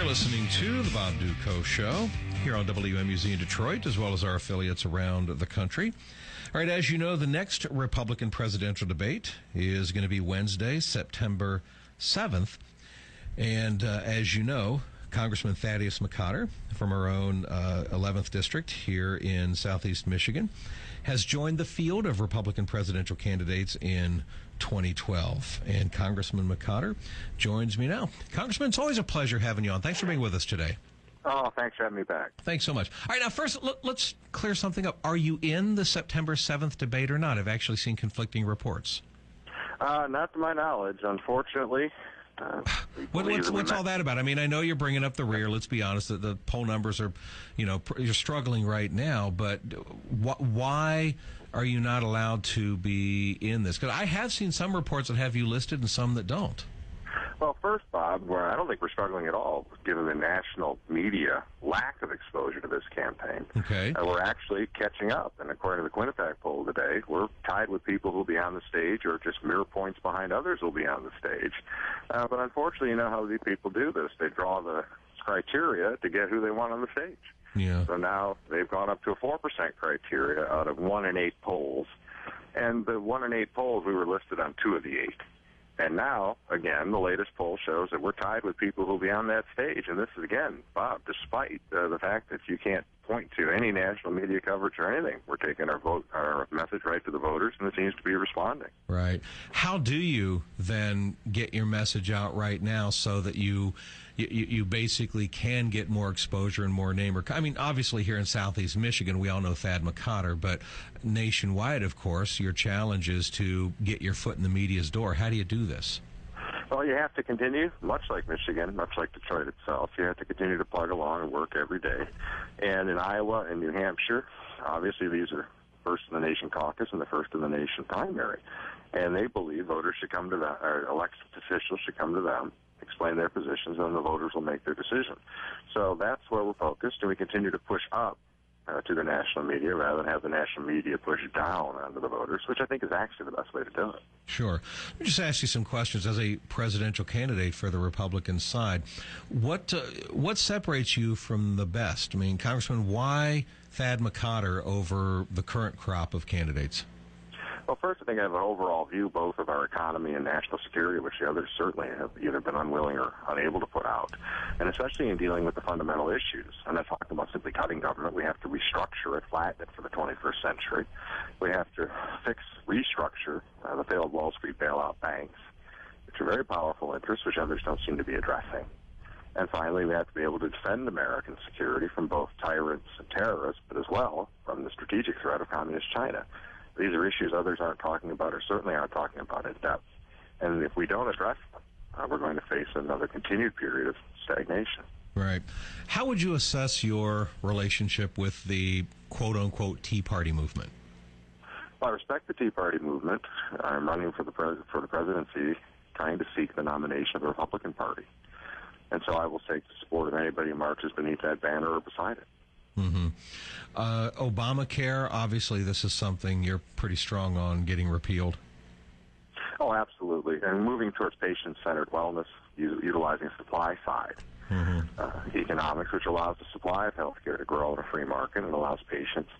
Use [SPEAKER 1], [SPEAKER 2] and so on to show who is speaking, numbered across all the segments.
[SPEAKER 1] You're listening to The Bob Dutko Show here on WMUZ in Detroit, as well as our affiliates around the country. All right, as you know, the next Republican presidential debate is going to be Wednesday, September 7th. And as you know, Congressman Thaddeus McCotter from our own 11th District here in Southeast Michigan has joined the field of Republican presidential candidates in 2012. And Congressman McCotter joins me now. Congressman, it's always a pleasure having you on. Thanks for being with us today.
[SPEAKER 2] Oh, thanks for having me back.
[SPEAKER 1] Thanks so much. All right, now first, let's clear something up. Are you in the September 7th debate or not? I've actually seen conflicting reports.
[SPEAKER 2] Not to my knowledge, unfortunately.
[SPEAKER 1] What's all that about? I mean, I know you're bringing up the rear. Let's be honest. The poll numbers are, you're struggling right now. But why are you not allowed to be in this? Because I have seen some reports that have you listed and some that don't.
[SPEAKER 2] Well, first, Bob, I don't think we're struggling at all, given the national media lack of exposure to this campaign.
[SPEAKER 1] Okay.
[SPEAKER 2] We're actually catching up, and according to the Quinnipiac poll today, we're tied with people who will be on the stage, or just mere points behind others who will be on the stage. But unfortunately, you know how these people do this. They draw the criteria to get who they want on the stage.
[SPEAKER 1] Yeah.
[SPEAKER 2] So now they've gone up to a 4% criteria out of 1 in 8 polls. And the 1 in 8 polls, we were listed on 2 of the 8. And now, again, the latest poll shows that we're tied with people who will be on that stage. And this is, again, Bob, despite the fact that you can't point to any national media coverage or anything. We're taking our message right to the voters, and it seems to be responding.
[SPEAKER 1] Right. How do you then get your message out right now so that you basically can get more exposure and more name? I mean, obviously here in Southeast Michigan, we all know Thad McCotter, but nationwide, of course, your challenge is to get your foot in the media's door. How do you do this?
[SPEAKER 2] Well, you have to continue, much like Michigan, much like Detroit itself. You have to continue to plug along and work every day. And in Iowa and New Hampshire, obviously these are first in the nation caucus and the first in the nation primary. And they believe voters should come to them, or elected officials should come to them, explain their positions, and the voters will make their decision. So that's where we're focused, and we continue to push up to the national media rather than have the national media push down onto the voters, which I think is actually the best way to do it.
[SPEAKER 1] Sure. Let me just ask you some questions. As a presidential candidate for the Republican side, what separates you from the best? I mean, Congressman, why Thad McCotter over the current crop of candidates?
[SPEAKER 2] Well, first, I think I have an overall view both of our economy and national security, which the others certainly have either been unwilling or unable to put out, and especially in dealing with the fundamental issues. I'm not talking about simply cutting government. We have to restructure it, flatten it for the 21st century. We have to restructure the failed Wall Street bailout banks, which are very powerful interests, which others don't seem to be addressing. And finally, we have to be able to defend American security from both tyrants and terrorists, but as well from the strategic threat of communist China. These are issues others aren't talking about, or certainly aren't talking about in depth. And if we don't address them, we're going to face another continued period of stagnation.
[SPEAKER 1] Right. How would you assess your relationship with the quote-unquote Tea Party movement?
[SPEAKER 2] Well, I respect the Tea Party movement. I'm running for the presidency, trying to seek the nomination of the Republican Party. And so I will take the support of anybody who marches beneath that banner or beside it.
[SPEAKER 1] Mm-hmm. Obamacare, obviously this is something you're pretty strong on getting repealed.
[SPEAKER 2] Oh, absolutely. And moving towards patient-centered wellness, utilizing supply side economics, which allows the supply of health care to grow in a free market and allows patients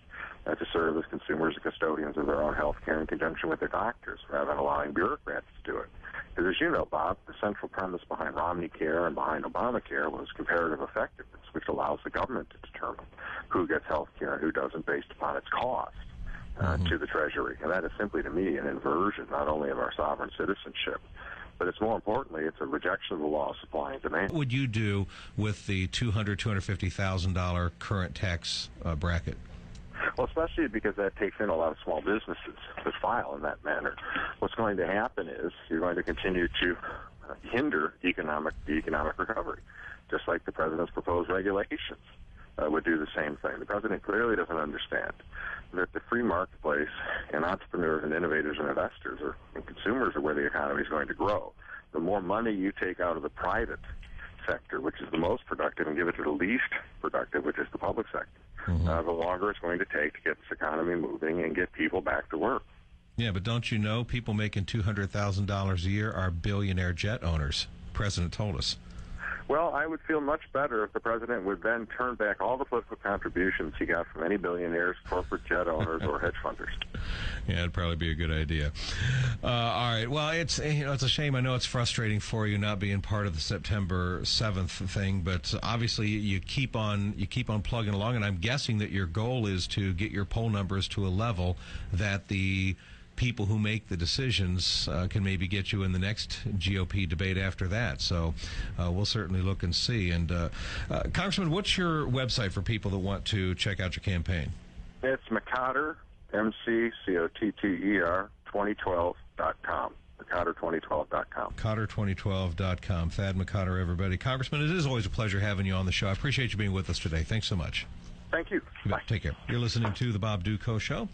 [SPEAKER 2] to serve as consumers and custodians of their own health care in conjunction with their doctors, rather than allowing bureaucrats to do it. Because as you know, Bob, the central premise behind Romney Care and behind Obamacare was comparative effectiveness, which allows the government to determine who gets health care and who doesn't based upon its cost to the Treasury. And that is simply, to me, an inversion not only of our sovereign citizenship, but it's more importantly, it's a rejection of the law of supply and demand.
[SPEAKER 1] What would you do with the $250,000 current tax bracket?
[SPEAKER 2] Well, especially because that takes in a lot of small businesses that file in that manner. What's going to happen is you're going to continue to hinder the economic recovery, just like the president's proposed regulations would do the same thing. The president clearly doesn't understand that the free marketplace and entrepreneurs and innovators and investors and consumers are where the economy is going to grow. The more money you take out of the private sector, which is the most productive, and give it to the least productive, which is the public sector, the longer it's going to take to get this economy moving and get people back to work.
[SPEAKER 1] Yeah, but don't you know people making $200,000 a year are billionaire jet owners? The president told us.
[SPEAKER 2] Well, I would feel much better if the president would then turn back all the political contributions he got from any billionaires, corporate jet owners, or hedge funders.
[SPEAKER 1] Yeah, it'd probably be a good idea. All right. Well, it's a shame. I know it's frustrating for you not being part of the September 7th thing, but obviously you keep on plugging along, and I'm guessing that your goal is to get your poll numbers to a level that the people who make the decisions can maybe get you in the next GOP debate after that. So we'll certainly look and see. And Congressman, what's your website for people that want to check out your campaign?
[SPEAKER 2] It's McCotter, McCotter, 2012.com. McCotter2012.com.
[SPEAKER 1] Cotter2012.com. Thad McCotter, everybody. Congressman, it is always a pleasure having you on the show. I appreciate you being with us today. Thanks so much.
[SPEAKER 2] Thank you.
[SPEAKER 1] Bye. Take care. You're listening to The Bob Dutko Show.